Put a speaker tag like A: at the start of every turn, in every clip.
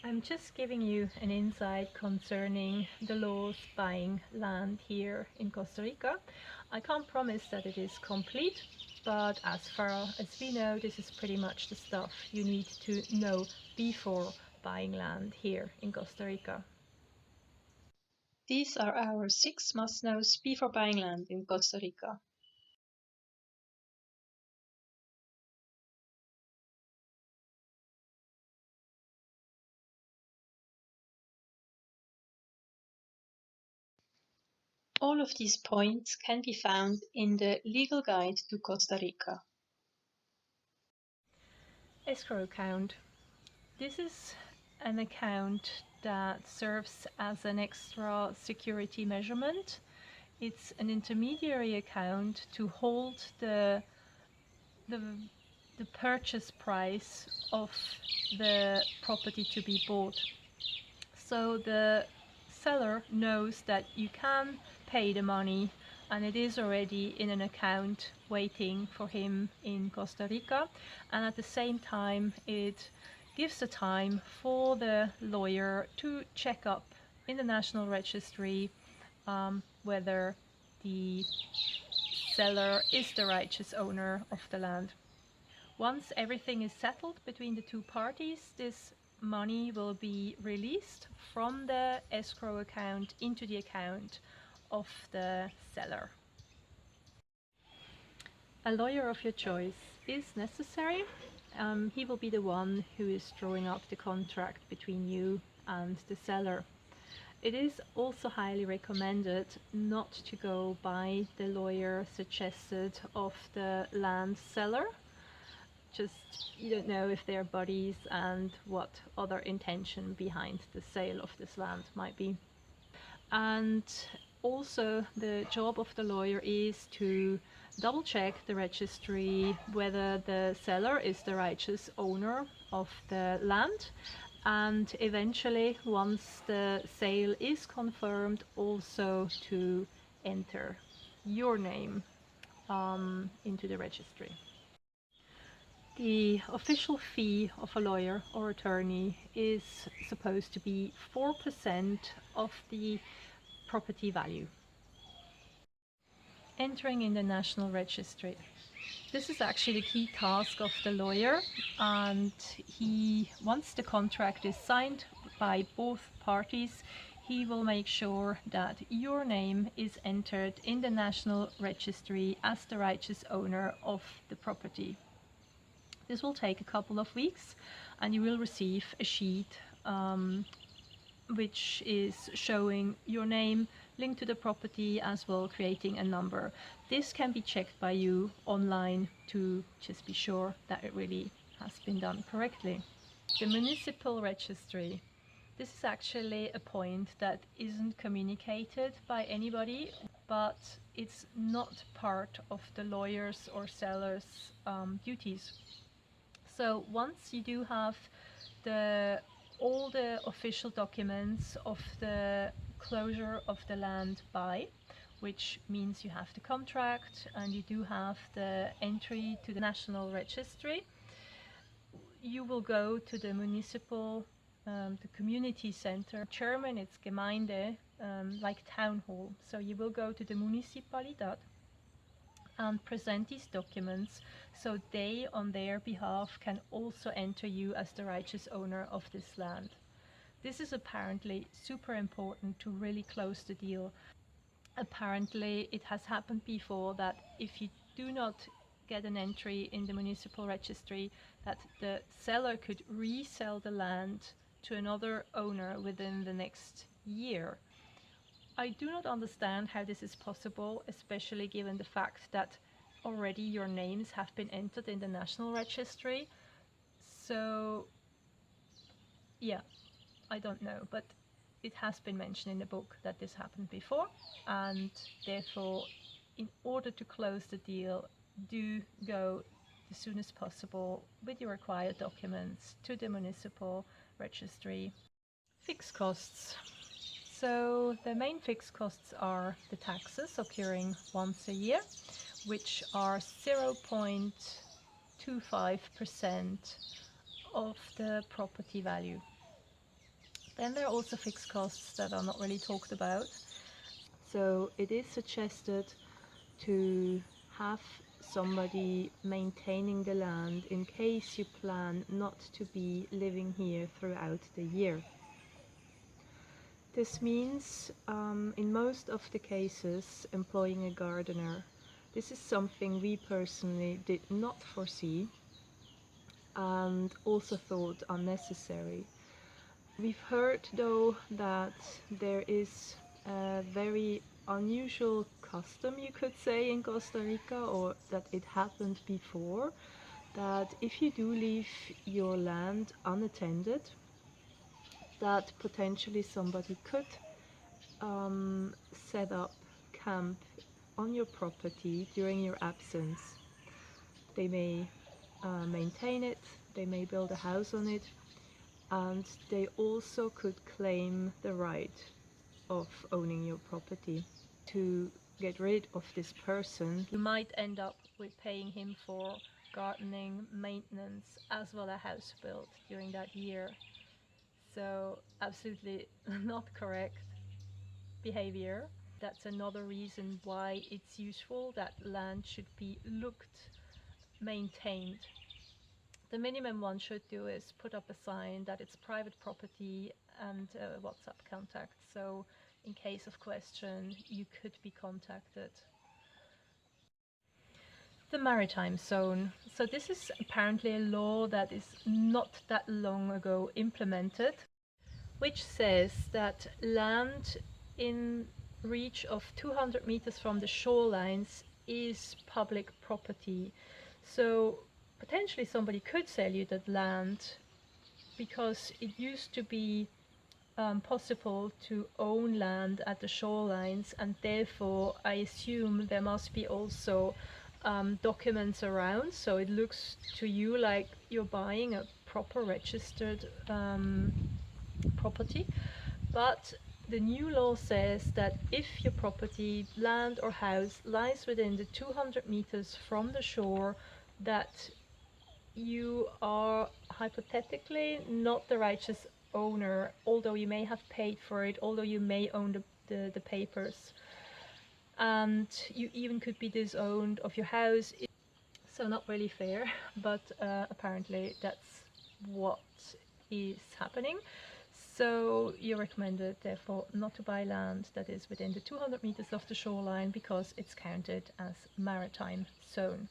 A: I'm just giving you an insight concerning the laws buying land here in Costa Rica. I can't promise that it is complete, but as far as we know, this is pretty much the stuff you need to know before buying land here in Costa Rica. These are our 6 must-knows before buying land in Costa Rica. All of these points can be found in the Legal Guide to Costa Rica. Escrow account. This is an account that serves as an extra security measurement. It's an intermediary account to hold the purchase price of the property to be bought. So the seller knows that you can pay the money and it is already in an account waiting for him in Costa Rica, and at the same time it gives the time for the lawyer to check up in the National Registry whether the seller is the righteous owner of the land. Once everything is settled between the two parties, this money will be released from the escrow account into the account of the seller. A lawyer of your choice is necessary. He will be the one who is drawing up the contract between you and the seller. It is also highly recommended not to go by the lawyer suggested of the land seller. Just, you don't know if they're buddies and what other intention behind the sale of this land might be. And also the job of the lawyer is to double check the registry whether the seller is the righteous owner of the land, and eventually, once the sale is confirmed, also to enter your name into the registry. The official fee of a lawyer or attorney is supposed to be 4% of the property value. Entering in the National Registry. This is actually the key task of the lawyer, and once the contract is signed by both parties, he will make sure that your name is entered in the National Registry as the righteous owner of the property. This will take a couple of weeks, and you will receive a sheet which is showing your name linked to the property, as well creating a number. This can be checked by you online to just be sure that it really has been done correctly. The Municipal Registry. This is actually a point that isn't communicated by anybody, but it's not part of the lawyer's or seller's duties. So once you do have all the official documents of the closure of the land by, which means you have the contract and you do have the entry to the National Registry, you will go to the the community center. In German it's Gemeinde, like town hall. So you will go to the Municipalidad and present these documents so they on their behalf can also enter you as the righteous owner of this land. This is apparently super important to really close the deal. Apparently it has happened before that if you do not get an entry in the Municipal Registry, that the seller could resell the land to another owner within the next year. I do not understand how this is possible, especially given the fact that already your names have been entered in the National Registry. So yeah, I don't know, but it has been mentioned in the book that this happened before, and therefore in order to close the deal, do go as soon as possible with your required documents to the Municipal Registry. Fixed costs. So the main fixed costs are the taxes occurring once a year, which are 0.25% of the property value. Then there are also fixed costs that are not really talked about. So it is suggested to have somebody maintaining the land in case you plan not to be living here throughout the year. This means, in most of the cases, employing a gardener. This is something we personally did not foresee and also thought unnecessary. We've heard though that there is a very unusual custom, you could say, in Costa Rica, or that it happened before, that if you do leave your land unattended, that potentially somebody could set up camp on your property during your absence. They may maintain it, they may build a house on it, and they also could claim the right of owning your property. To get rid of this person, you might end up with paying him for gardening, maintenance, as well as house built during that year. So absolutely not correct behavior. That's another reason why it's useful that land should be looked, maintained. The minimum one should do is put up a sign that it's private property and a WhatsApp contact. So in case of question, you could be contacted. The Maritime Zone. So this is apparently a law that is not that long ago implemented, which says that land in reach of 200 meters from the shorelines is public property. So potentially somebody could sell you that land because it used to be possible to own land at the shorelines, and therefore I assume there must be also documents around, so it looks to you like you're buying a proper registered property. But the new law says that if your property, land or house lies within the 200 meters from the shore, that you are hypothetically not the righteous owner, although you may have paid for it, although you may own the papers. And you even could be disowned of your house. So not really fair, but apparently that's what is happening. So you're recommended, therefore, not to buy land that is within the 200 meters of the shoreline because it's counted as maritime zone.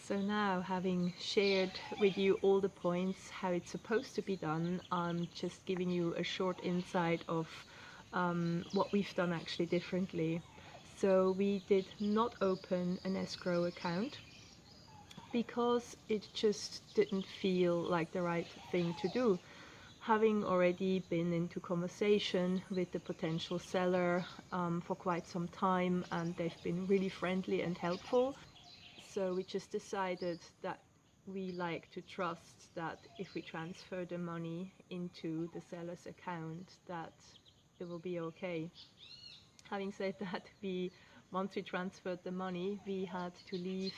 A: So now, having shared with you all the points how it's supposed to be done, I'm just giving you a short insight of what we've done actually differently. So we did not open an escrow account because it just didn't feel like the right thing to do. Having already been into conversation with the potential seller for quite some time, and they've been really friendly and helpful. So we just decided that we like to trust that if we transfer the money into the seller's account, that it will be okay. Having said that, once we transferred the money, we had to leave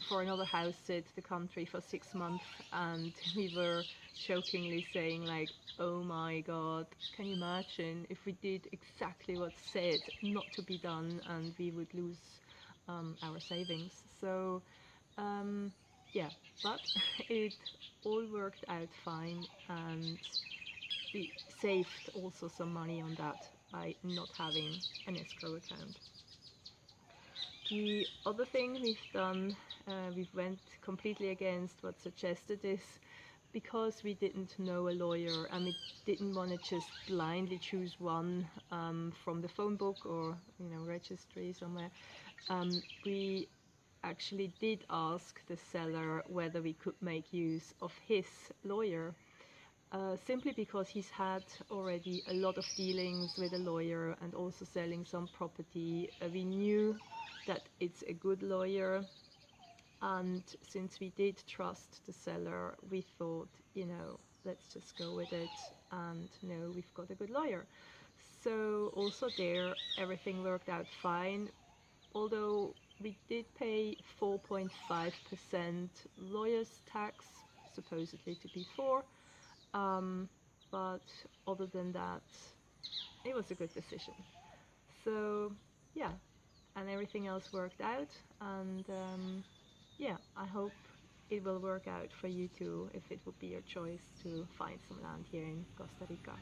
A: for another house sit the country for 6 months, and we were jokingly saying like, oh my god, can you imagine if we did exactly what's said not to be done, and we would lose our savings. So yeah, but it all worked out fine, and we saved also some money on that by not having an escrow account. The other thing we've done, we went completely against what suggested is, because we didn't know a lawyer and we didn't want to just blindly choose one from the phone book or registry somewhere. We actually did ask the seller whether we could make use of his lawyer, simply because he's had already a lot of dealings with a lawyer and also selling some property. We knew that it's a good lawyer, and since we did trust the seller, we thought, let's just go with it, and we've got a good lawyer. So also there, everything worked out fine, although we did pay 4.5% lawyer's tax, supposedly to be 4%, but other than that, it was a good decision. So yeah, and everything else worked out, and yeah, I hope it will work out for you too if it would be your choice to find some land here in Costa Rica.